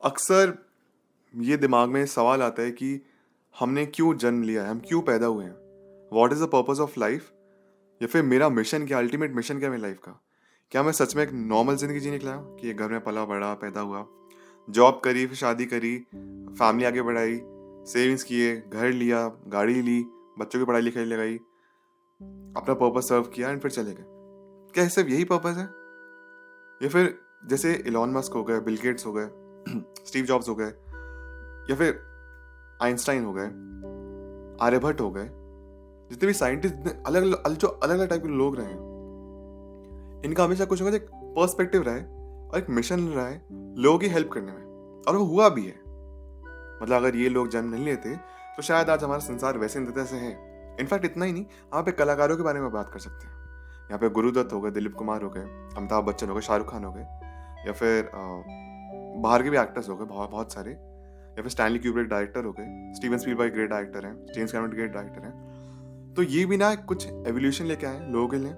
अक्सर ये दिमाग में सवाल आता है कि हमने क्यों जन्म लिया है, हम क्यों पैदा हुए हैं, what is the purpose of life, या फिर मेरा मिशन क्या, अल्टीमेट मिशन क्या है मेरी लाइफ का। क्या मैं सच में एक नॉर्मल ज़िंदगी जीने के लिए आया हूँ कि एक घर में पला बड़ा पैदा हुआ, जॉब करी, फिर शादी करी, फैमिली आगे बढ़ाई, सेविंग्स किए, घर लिया, गाड़ी ली, बच्चों की पढ़ाई लिखाई लगाई, अपना पर्पज सर्व किया एंड फिर चले गए। क्या ये सिर्फ यही पर्पज है, या फिर जैसे इलॉन मस्क हो गए, बिल गेट्स हो गए, स्टीव जॉब्स हो गए, या फिर आइंस्टाइन हो गए, आर्यभट्ट हो गए, जितने भी साइंटिस्ट अलग अलग टाइप के लोग रहे हैं, इनका हमेशा कुछ ना कुछ एक पर्सपेक्टिव रहा है और एक मिशन रहा है लोगों की हेल्प करने में, और वो हुआ भी है। मतलब अगर ये लोग जन्म नहीं लेते तो शायद आज हमारा संसार वैसे न तैसे है। इनफैक्ट इतना ही नहीं, यहाँ पे कलाकारों के बारे में बात कर सकते हैं। यहाँ पे गुरुदत्त हो गए, दिलीप कुमार हो गए, अमिताभ बच्चन हो गए, शाहरुख खान हो गए, या फिर बाहर के भी एक्टर्स हो गए बहुत बहुत सारे, या फिर स्टैनली क्यूब्रिक डायरेक्टर हो गए, स्टीवन स्पीलबर्ग ग्रेट डायरेक्टर हैं, जेम्स कैमरन ग्रेट डायरेक्टर हैं। तो ये भी ना कुछ एवोल्यूशन लेके आए लोगों के लिए,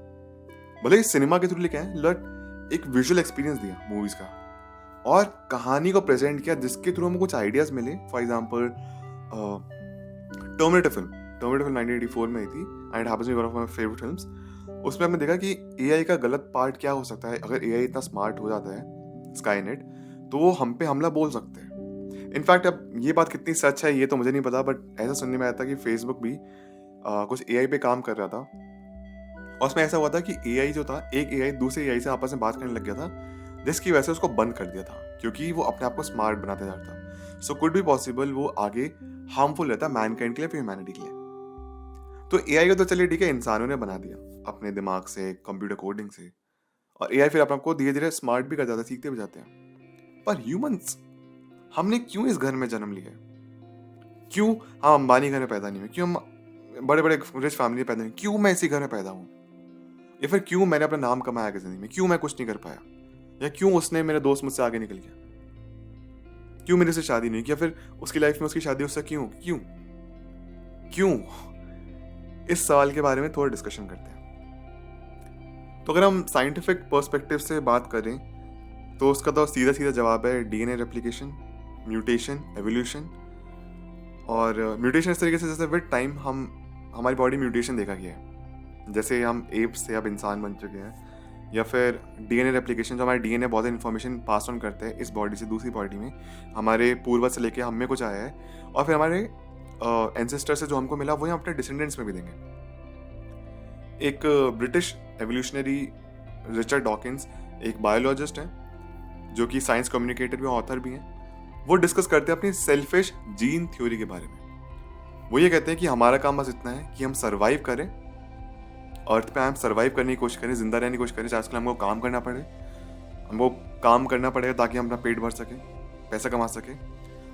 भले ही सिनेमा के थ्रू लेके आए, बट एक विजुअल एक्सपीरियंस दिया मूवीज का और कहानी को प्रेजेंट किया जिसके थ्रू हमें कुछ आइडियाज मिले। फॉर एग्जाम्पल टर्मिनेटर फिल्म 1984 में आई थी and happens to be one of my favourite films. उसमें हमने देखा कि एआई का गलत पार्ट क्या हो सकता है। अगर एआई इतना स्मार्ट हो जाता है, स्काईनेट, तो वो हम पे हमला बोल सकते हैं। इनफैक्ट अब ये बात कितनी सच है ये तो मुझे नहीं पता, बट ऐसा सुनने में आया था कि फेसबुक भी कुछ एआई पे काम कर रहा था, और उसमें ऐसा हुआ था कि एआई जो था, एक एआई दूसरे एआई से आपस में बात करने लग गया था, जिसकी वजह से उसको बंद कर दिया था क्योंकि वो अपने आप को स्मार्ट बनाते जा रहा था। सो कुड बी पॉसिबल वो आगे हार्मफुल रहता मैनकाइंड के लिए, फिर ह्यूमैनिटी के लिए। तो एआई को तो चलिए ठीक है, इंसानों ने बना दिया अपने दिमाग से, कंप्यूटर कोडिंग से, और एआई फिर अपने आप को धीरे धीरे स्मार्ट भी कर जाता है, सीखते भी जाते हैं। पर ह्यूमंस, हमने क्यों इस घर में जन्म लिया है? क्यों हम अंबानी घर में पैदा नहीं हुए? क्यों हम बड़े बड़े रिच फैमिली में पैदा नहीं? क्यों मैं इसी घर में पैदा हूँ? या फिर क्यों मैंने अपना नाम कमाया जिंदगी में? क्यों मैं कुछ नहीं कर पाया? या क्यों उसने, मेरे दोस्त मुझसे आगे निकल गया? क्यों मेरे से शादी नहीं की? या फिर उसकी लाइफ में उसकी शादी उससे क्यों क्यों क्यों? इस सवाल के बारे में थोड़ा डिस्कशन करते हैं। तो अगर हम साइंटिफिक पर्सपेक्टिव से बात करें तो उसका तो सीधा सीधा जवाब है डीएनए रेप्लिकेशन, म्यूटेशन, एवोल्यूशन। और म्यूटेशन इस तरीके से जैसे विद टाइम हमारी बॉडी म्यूटेशन देखा गया है, जैसे हम एप्स से अब इंसान बन चुके हैं। या फिर डीएनए रेप्लिकेशन, जो हमारे डीएनए बहुत इन्फॉर्मेशन पास ऑन करते हैं इस बॉडी से दूसरी बॉडी में, हमारे पूर्वज से लेके हम में कुछ आया है, और फिर हमारे एंसेस्टर से जो हमको मिला वो हम अपने डिसेंडेंट्स में भी देंगे। एक ब्रिटिश एवोल्यूशनरी रिचर्ड डॉकिंस, एक बायोलॉजिस्ट हैं जो कि साइंस कम्युनिकेटर भी, ऑथर भी हैं। वो डिस्कस करते हैं अपनी सेल्फिश जीन थ्योरी के बारे में। वो ये कहते हैं कि हमारा काम बस इतना है कि हम सर्वाइव करें, अर्थ पे हम सर्वाइव करने की कोशिश करें, जिंदा रहने की कोशिश करें। आजकल हमको काम करना पड़े, हमको काम करना पड़ेगा ताकि हम अपना पेट भर सकें, पैसा कमा सकें,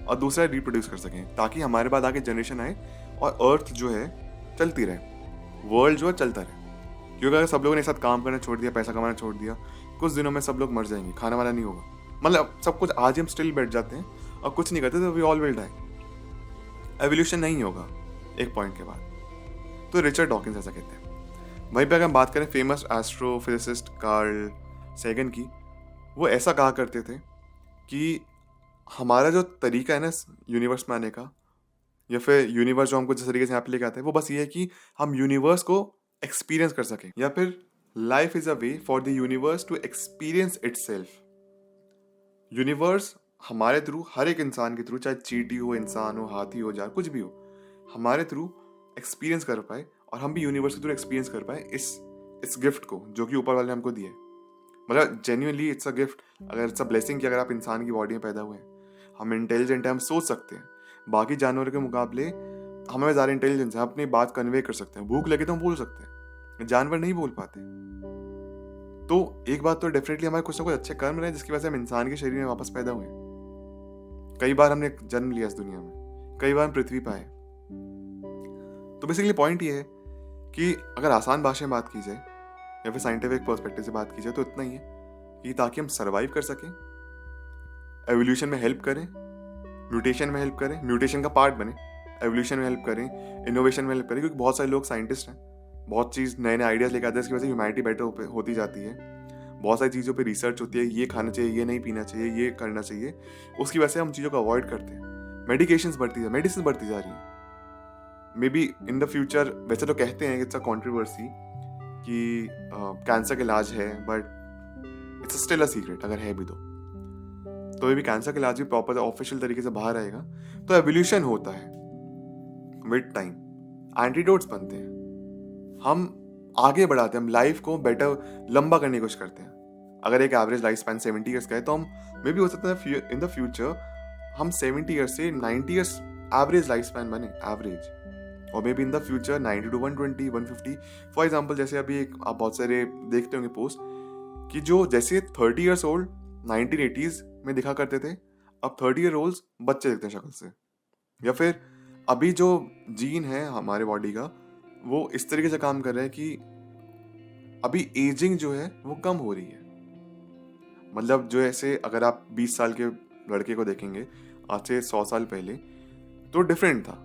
और दूसरा रिप्रोड्यूस कर सकें ताकि हमारे बाद आगे जनरेशन आए और अर्थ जो है चलती रहे, वर्ल्ड जो है चलता रहे। क्योंकि अगर सब लोगों ने एक साथ काम करना छोड़ दिया, पैसा कमाना छोड़ दिया, कुछ दिनों में सब लोग मर जाएंगे, खाना वाना नहीं होगा। मतलब सब कुछ आज हम स्टिल बैठ जाते हैं और कुछ नहीं करते तो we all will die. Evolution नहीं होगा एक पॉइंट के बाद। तो रिचर्ड डॉकिंस ऐसा कहते हैं। वहीं पे अगर हम बात करें फेमस एस्ट्रोफिजिसिस्ट कार्ल सेगन की, वो ऐसा कहा करते थे कि हमारा जो तरीका है ना यूनिवर्स में आने का, या फिर यूनिवर्स जो हमको जिस तरीके से यहाँ पे लेके आते हैं, वो बस ये है कि हम यूनिवर्स को एक्सपीरियंस कर सकें, या फिर life is a way for the universe to experience itself. Universe हमारे थ्रू, हर एक इंसान के थ्रू, चाहे चींटी हो, इंसान हो, हाथी हो, जानवर कुछ भी हो, हमारे थ्रू एक्सपीरियंस कर पाए, और हम भी यूनिवर्स के थ्रू एक्सपीरियंस कर पाए इस गिफ्ट को जो कि ऊपर वाले ने हमको दिया है। मतलब जेन्युइनली इट्स अ गिफ्ट, अगर इट्स अ ब्लेसिंग कि अगर आप इंसान की बॉडी में पैदा हुए हैं। हम इंटेलिजेंट हैं, हम सोच सकते हैं, बाकी जानवरों के मुकाबले हमें ज़्यादा इंटेलिजेंस है, हम अपनी बात कन्वे कर सकते हैं, भूख लगे तो हम बोल सकते हैं, जानवर नहीं बोल पाते। तो एक बात तो डेफिनेटली हमारे कुछ ना कुछ अच्छे कर्म रहे जिसकी वजह से हम इंसान के शरीर में वापस पैदा हुए। कई बार हमने जन्म लिया इस दुनिया में, कई बार हम पृथ्वी पर आए। तो बेसिकली पॉइंट ये है कि अगर आसान भाषा में बात की जाए या फिर साइंटिफिक पर्सपेक्टिव से बात की जाए तो इतना ही है कि ताकि हम सर्वाइव कर सकें, एवोल्यूशन में हेल्प करें, म्यूटेशन में हेल्प करें, म्यूटेशन का पार्ट बने, एवोल्यूशन में हेल्प करें, इनोवेशन में हेल्प करें। क्योंकि बहुत सारे लोग साइंटिस्ट हैं, बहुत चीज़ नए नए आइडियाज़ लेकर आते हैं, इसकी वजह से ह्यूमैनिटी बेटर होती जाती है। बहुत सारी चीज़ों पे रिसर्च होती है, ये खाना चाहिए, ये नहीं पीना चाहिए, ये करना चाहिए, उसकी वजह से हम चीज़ों को अवॉइड करते हैं। मेडिकेशन बढ़ती जा रही है। May be in the future, वैसे तो कहते हैं इट्स अ कॉन्ट्रोवर्सी कि कैंसर का इलाज है, but it's still a secret अगर है भी तो ये भी कैंसर का इलाज भी प्रॉपर ऑफिशियल तरीके से बाहर आएगा। तो एवोल्यूशन होता है विद टाइम, एंटीडोट्स बनते हैं, हम आगे बढ़ाते हैं, हम लाइफ को बेटर लंबा करने की कोशिश करते हैं। अगर एक एवरेज लाइफ स्पैन 70 ईयर्स का है, तो हम मे भी हो सकता है इन द फ्यूचर हम 70 ईयर्स से 90 ईयर्स एवरेज लाइफ स्पैन बने, एवरेज। और may be in the future 90 to 120 150। For example, जैसे अभी एक आप बहुत सारे देखते होंगे पोस्ट कि जो जैसे 30 ईयर्स ओल्ड 1980s में दिखा करते थे, अब 30 ईयर ओल्ड बच्चे दिखते हैं शक्ल से। या फिर अभी जो जीन है हमारे बॉडी का, वो इस तरीके से काम कर रहे हैं कि अभी एजिंग जो है वो कम हो रही है। मतलब जो ऐसे अगर आप 20 साल के लड़के को देखेंगे आज से 100 साल पहले, तो डिफरेंट था,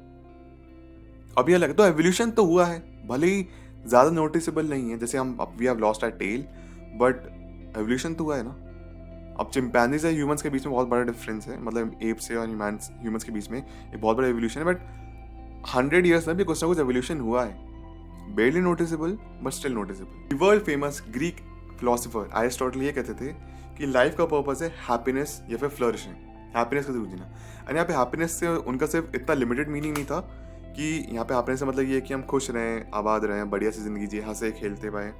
अभी अलग। तो एवोल्यूशन तो हुआ है, भले ही ज्यादा नोटिसेबल नहीं है, जैसे हम we have lost our tail, but evolution तो हुआ है ना। अब चिंपैंजीज और ह्यूमंस के बीच में बहुत बड़ा डिफरेंस है, मतलब एप से और ह्यूमंस के बीच में एक बहुत बड़ा एवोल्यूशन है, बट 100 ईयर्स में भी कुछ ना कुछ एवोल्यूशन हुआ है, barely noticeable but still noticeable. World famous Greek philosopher Aristotle ये कहते थे कि लाइफ का पर्पस है हैप्पीनेस या फिर फ्लरिशिंग, हैप्पीनेस का जरूर जीना। और यहाँ पे हैप्पीनेस से उनका सिर्फ इतना लिमिटेड मीनिंग नहीं था कि यहाँ पे हैप्पीनेस से मतलब ये है कि हम खुश रहें, आबाद रहें, बढ़िया सी जिंदगी जिए, हंसे खेलते पाए,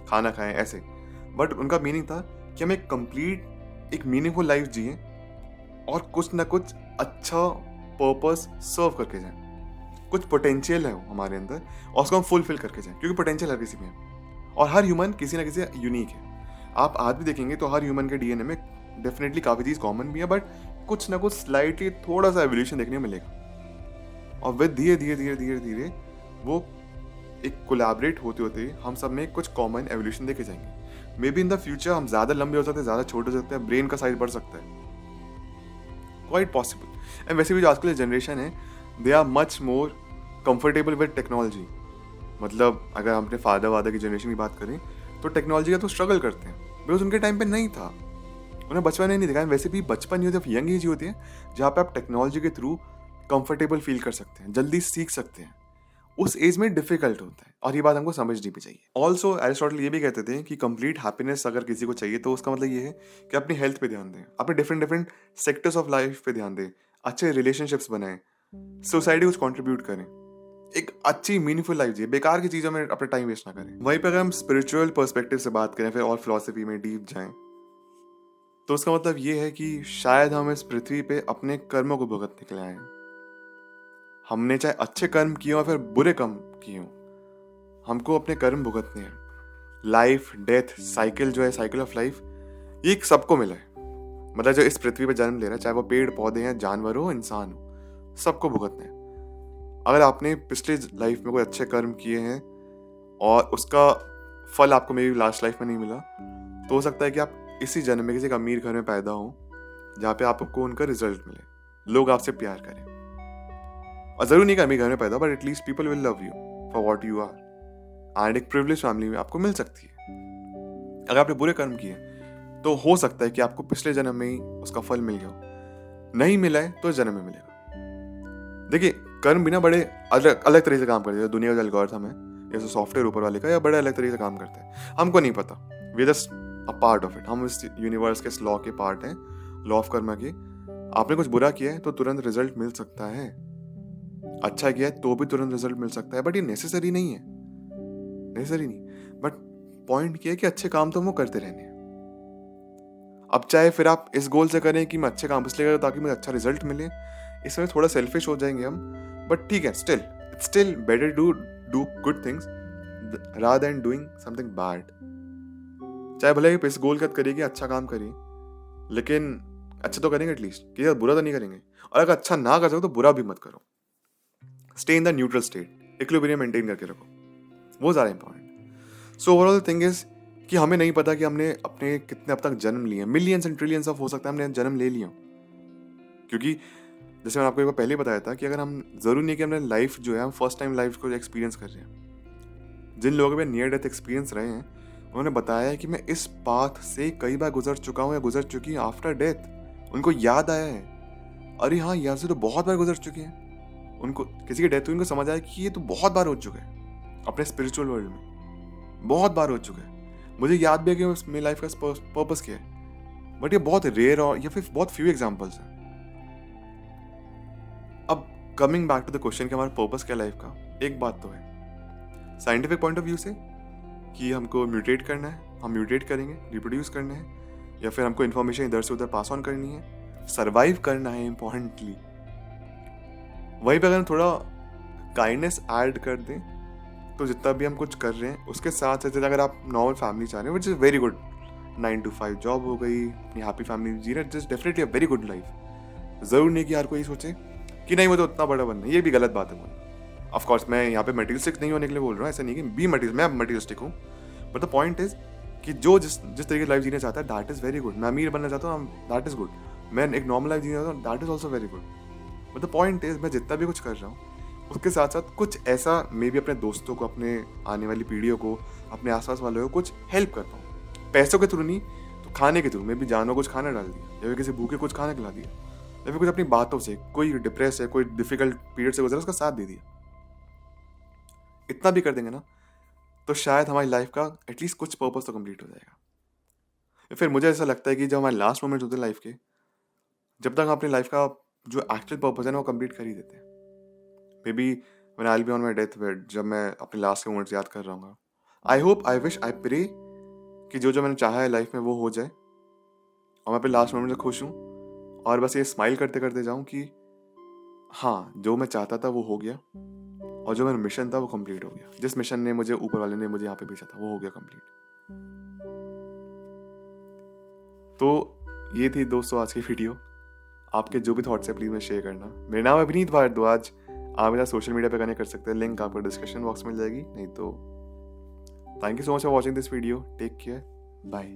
खाना खाएं, ऐसे। बट उनका मीनिंग था कि हम एक कंप्लीट एक मीनिंगफुल लाइफ जिए और कुछ ना कुछ अच्छा पर्पस सर्व करके जाएं, कुछ पोटेंशियल है हमारे अंदर और उसको हम फुलफिल करके जाएं, क्योंकि पोटेंशियल हर किसी में है और हर ह्यूमन किसी ना किसी यूनिक है। आप आज भी देखेंगे तो हर ह्यूमन के डीएनए में डेफिनेटली काफ़ी चीज़ कॉमन भी है, बट कुछ ना कुछ स्लाइटली थोड़ा सा एवोल्यूशन देखने को मिलेगा और विद धीरे धीरे धीरे धीरे धीरे वो एक कोलैबोरेट होते होते हम सब में कुछ कॉमन एवोल्यूशन देखे जाएंगे। May be in the future हम ज़्यादा लंबे हो सकते हैं, ज़्यादा छोटे हो सकते हैं, ब्रेन का साइज बढ़ सकता है, क्वाइट पॉसिबल। एंड वैसे भी जो आजकल जनरेशन है, they are much more comfortable with technology. मतलब अगर हम अपने फादर वादर की जनरेशन की बात करें तो टेक्नोलॉजी का तो स्ट्रगल करते हैं, बिकॉज उनके टाइम पे नहीं था, उन्हें बचपन में नहीं दिखाया। वैसे भी बचपन ये जब यंग एज होती है जहाँ पे आप टेक्नोलॉजी के थ्रू कंफर्टेबल फील कर सकते हैं, जल्दी सीख सकते हैं, उस एज में डिफिकल्ट होता है और ये बात हमको समझनी भी चाहिए। ऑल्सो एरिस्टोटल ये भी कहते थे कि कंप्लीट हैप्पीनेस अगर किसी को चाहिए तो उसका मतलब ये है कि अपनी हेल्थ पे ध्यान दें, अपने डिफरेंट सेक्टर्स ऑफ लाइफ पे ध्यान दें, अच्छे रिलेशनशिप्स बनाएं, सोसाइटी कुछ कंट्रीब्यूट करें, एक अच्छी मीनिंगफुल लाइफ जिए, बेकार की चीज़ों में अपना टाइम वेस्ट ना करें। वहीं पर अगर हम स्पिरिचुअल पर्सपेक्टिव से बात करें फिर और फिलॉसफी में डीप जाएं, तो उसका मतलब ये है कि शायद हम इस पृथ्वी पे अपने कर्मों को भुगतने के लिए आए हैं। हमने चाहे अच्छे कर्म किए हो फिर बुरे कर्म किए हो, हमको अपने कर्म भुगतने हैं। लाइफ डेथ साइकिल जो है, साइकिल ऑफ लाइफ, ये सबको मिला है। मतलब जो इस पृथ्वी पे जन्म ले रहा है, चाहे वो पेड़ पौधे हैं, जानवर हो, इंसान हो, सबको भुगतने हैं। अगर आपने पिछले लाइफ में कोई अच्छे कर्म किए हैं और उसका फल आपको मेरी लास्ट लाइफ में नहीं मिला, तो हो सकता है कि आप इसी जन्म में किसी एक अमीर घर में पैदा हो जहाँ पे आपको उनका रिजल्ट मिले, लोग आपसे प्यार करें। और जरूर नहीं कि अमीर घर में पैदा, but at least people will love you for what you are. And एक प्रिविलेज फैमिली में आपको मिल सकती है। अगर आपने बुरे कर्म किए तो हो सकता है कि आपको पिछले जन्म में ही उसका फल मिल गया हो, नहीं मिला है तो इस जन्म में मिलेगा। देखिए, कर्म बिना बड़े अलग अलग तरीके से काम करते हैं। दुनिया का एल्गोरिथम है, जैसे सॉफ्टवेयर ऊपर वाले का, या बड़े अलग तरीके से काम करते हैं, हमको नहीं पता। We just a part of it, हम इस यूनिवर्स के इस लॉ के पार्ट हैं, लॉ ऑफ कर्मा के। आपने कुछ बुरा किया है तो तुरंत रिजल्ट मिल सकता है, अच्छा किया है तो भी तुरंत रिजल्ट मिल सकता है, बट ये नेसेसरी नहीं है, नेसेसरी नहीं। बट पॉइंट क्या है कि अच्छे काम तो हमको करते रहने हैं। अब चाहे फिर आप इस गोल से करें कि मैं अच्छे काम इसलिए करूँ ताकि मुझे अच्छा रिजल्ट मिले, इसमें थोड़ा सेल्फिश हो जाएंगे हम, बट ठीक है, still better do good things rather than doing something bad. चाहे भले इस गोल का करिए कि अच्छा काम करिए, लेकिन अच्छा तो करेंगे एटलीस्ट, कि बुरा तो नहीं करेंगे। और अगर अच्छा ना कर सको तो बुरा भी मत करो। Stay in the neutral state, equilibrium maintain करके रखो, वो ज़्यादा important. So overall thing is कि हमें नहीं पता कि हमने अपने कितने अब तक जन्म लिए, मिलियंस एंड ट्रिलियंस ऑफ, हो सकता है हमने जन्म ले लिया। क्योंकि जैसे मैंने आपको एक बार पहले बताया था कि अगर हम, जरूरी नहीं कि हमने लाइफ जो है, हम फर्स्ट टाइम लाइफ को एक्सपीरियंस कर रहे हैं। जिन लोगों के नियर डेथ एक्सपीरियंस रहे हैं उन्होंने बताया है कि मैं इस पाथ से कई बार गुजर चुका हूँ या गुजर चुकी हूँ आफ्टर डेथ। उनको याद आया है, अरे हाँ यहाँ से तो बहुत बार गुजर चुके हैं। उनको किसी की डेथ हुई, उनको समझ आया कि ये तो बहुत बार हो चुका है अपने स्पिरिचुअल वर्ल्ड में, बहुत बार हो चुका है। मुझे याद भी है कि मेरी लाइफ का पर्पस क्या है, बट ये बहुत रेयर और या फिर बहुत फ्यू एग्जाम्पल्स हैं। अब coming back to the question कि हमारा पर्पस क्या लाइफ का, एक बात तो है साइंटिफिक पॉइंट ऑफ व्यू से कि हमको म्यूटेट करना है, हम म्यूटेट करेंगे, रिप्रोड्यूस करना है, या फिर हमको इन्फॉर्मेशन इधर से उधर पास ऑन करनी है, सर्वाइव करना है इम्पोर्टेंटली। वहीं पे अगर हम थोड़ा काइंडनेस ऐड कर दें तो जितना भी हम कुछ कर रहे हैं उसके साथ साथ अगर आप नॉर्मल फैमिली चाह रहे हैं, which is very good, 9 to 5 job हो गई, अपनी हैप्पी फैमिली जी रहे, just definitely a very good life. ज़रूर नहीं कि हर कोई सोचे कि नहीं मुझे उतना बड़ा बनना है, ये भी गलत बात है बोलना। ऑफ कोर्स मैं यहाँ पे मटेरियलिस्टिक नहीं होने के लिए बोल रहा हूँ, ऐसा नहीं कि बी मटेरियल, मैं मटेरियलिस्टिक हूँ, बट द पॉइंट इज कि जो जिस तरीके की लाइफ जीना चाहता है दैट इज़ वेरी गुड। मैं अमीर बनना चाहता हूँ, दैट इज़ गुड। मैं एक नॉर्मल लाइफ जीना चाहता हूँ, that is also very good. But the point is मैं जितना भी कुछ कर रहा हूँ उसके साथ साथ कुछ ऐसा मे भी अपने दोस्तों को, अपने आने वाली पीढ़ियों को, अपने आसपास वालों को कुछ हेल्प कर पाऊँ, पैसों के थ्रू नहीं तो खाने के थ्रू। मैं भी जानो कुछ खाना डाल दिया, या फिर किसी भूखे कुछ खाना खिला दिया, या फिर कुछ अपनी बातों से, कोई डिप्रेस है, कोई डिफिकल्ट पीरियड से गुजरा, उसका साथ दे दिया। इतना भी कर देंगे ना तो शायद हमारी लाइफ का एटलीस्ट कुछ पर्पस तो कंप्लीट हो जाएगा। या फिर मुझे ऐसा लगता है कि जब हमारे लास्ट मोमेंट होते हैं लाइफ के, जब तक हम अपनी लाइफ का जो एक्चुअल पर्पस है ना वो कंप्लीट कर ही देते हैं। May be when I will be on my death bed, जब मैं अपने लास्ट के मोमेंट्स याद कर रहा हूँ, I hope, I wish, I pray कि जो जो मैंने चाहा है लाइफ में वो हो जाए और मैं अपने लास्ट मोमेंट से खुश हूँ, और बस ये स्माइल करते करते जाऊँ कि हाँ जो मैं चाहता था वो हो गया, और जो मेरा मिशन था वो कंप्लीट हो गया। जिस मिशन ने मुझे, ऊपर वाले ने मुझे यहाँ पे भेजा था, वो हो गया कंप्लीट। तो ये थी दोस्तों आज की वीडियो। आपके जो भी थॉट्स है प्लीज में शेयर करना। मेरा नाम है अभिनीत भारद्वाज, आप मेरा सोशल मीडिया पे कनेक्ट कर सकते हैं, लिंक आपको डिस्क्रिप्शन बॉक्स में मिल जाएगी। नहीं तो thank you so much for watching this video, take care, bye.